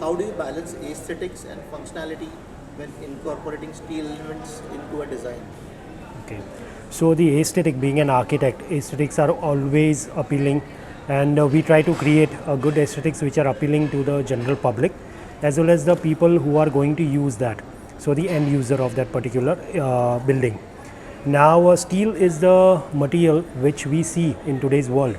how do you balance aesthetics and functionality when incorporating steel elements into a design? Okay. So the aesthetic, being an architect, aesthetics are always appealing, and we try to create a good aesthetics which are appealing to the general public as well as the people who are going to use that. So the end user of that particular building. Now steel is the material which we see in today's world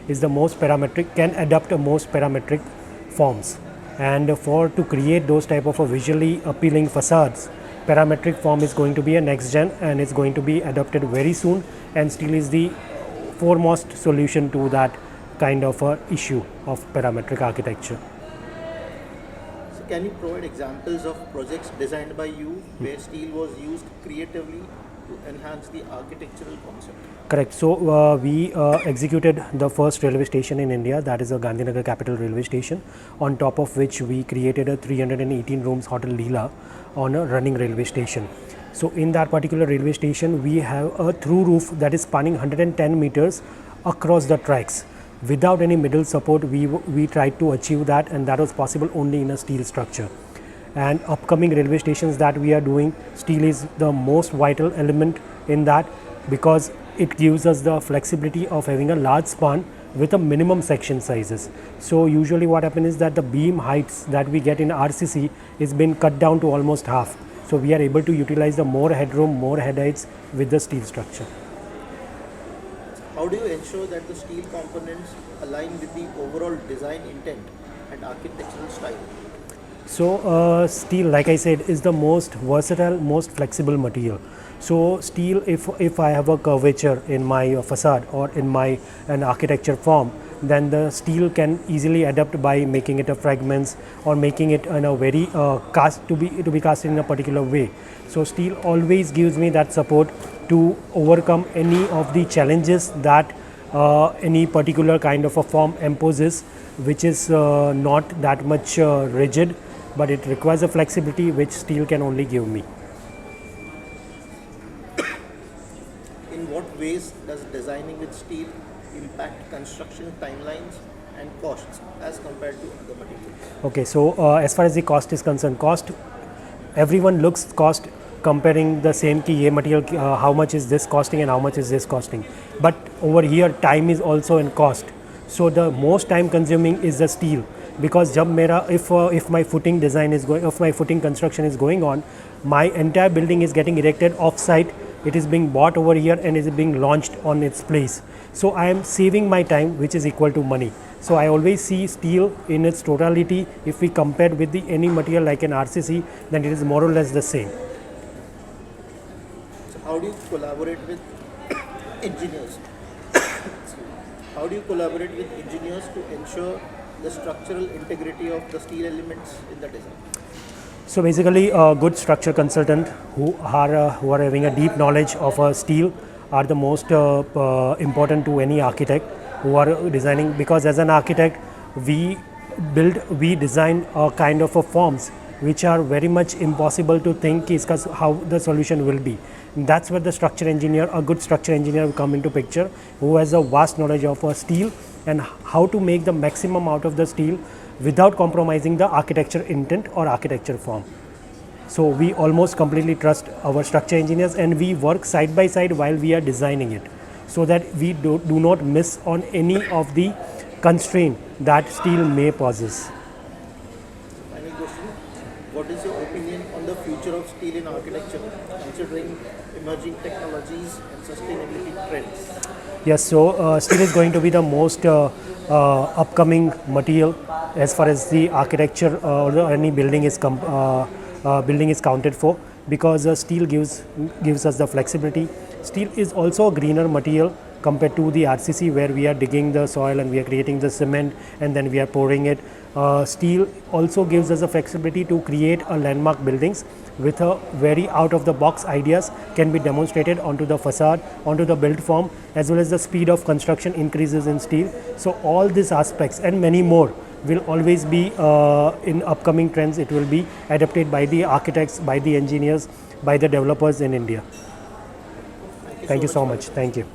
is the most parametric, can adapt a most parametric forms, and for to create those type of a visually appealing facades, parametric form is going to be a next gen and it's going to be adopted very soon, and steel is the foremost solution to that kind of a issue of parametric architecture. So can you provide examples of projects designed by you where steel was used creatively to enhance the architectural concept? Correct. So we executed the first railway station in India, that is a Gandhinagar Capital Railway Station, on top of which we created a 318 rooms Hotel Leela on a running railway station. So in that particular railway station, we have a through roof that is spanning 110 meters across the tracks. Without any middle support, we tried to achieve that, and that was possible only in a steel structure. And upcoming railway stations that we are doing, steel is the most vital element in that, because it gives us the flexibility of having a large span with a minimum section sizes. So usually what happens is that the beam heights that we get in RCC is been cut down to almost half. So we are able to utilize the more headroom, more head heights with the steel structure. How do you ensure that the steel components align with the overall design intent and architectural style? So steel, like I said, is the most versatile, most flexible material. So steel, if I have a curvature in my facade or in my an architecture form, then the steel can easily adapt by making it a fragments or making it in a very cast to be cast in a particular way. So steel always gives me that support to overcome any of the challenges that any particular kind of a form imposes, which is not that much rigid, but it requires a flexibility which steel can only give me. In what ways does designing with steel impact construction timelines and costs as compared to other materials? Okay, so as far as the cost is concerned, everyone looks cost comparing the same ki ye material how much is this costing and how much is this costing, but over here time is also in cost. So the most time consuming is the steel, because if my footing design is going, if my footing construction is going on, my entire building is getting erected off site, it is being bought over here and is being launched on its place. So I am saving my time, which is equal to money. So I always see steel in its totality. If we compare with any material like an RCC, then it is more or less the same. So how do you collaborate with engineers? How do you collaborate with engineers to ensure the structural integrity of the steel elements in the design? So basically, a good structure consultant who are having a deep knowledge of steel are the most important to any architect who are designing, because as an architect we design a kind of forms which are very much impossible to think how the solution will be. That's where the structure engineer, a good structure engineer, will come into picture, who has a vast knowledge of steel and how to make the maximum out of the steel without compromising the architecture intent or architecture form. So we almost completely trust our structure engineers, and we work side by side while we are designing it, so that we do not miss on any of the constraint that steel may possess. Final question: what is your opinion on the future of steel in architecture, considering emerging technologies and sustainability trends? Yes, so steel is going to be the most upcoming material as far as the architecture or any building is counted for, because steel gives us the flexibility. Steel is also a greener material compared to the RCC, where we are digging the soil and we are creating the cement and then we are pouring it. Steel also gives us the flexibility to create a landmark buildings with a very out of the box ideas can be demonstrated onto the facade, onto the build form, as well as the speed of construction increases in steel. So all these aspects and many more will always be in upcoming trends. It will be adapted by the architects, by the engineers, by the developers in India. Thank you so much. Thank you.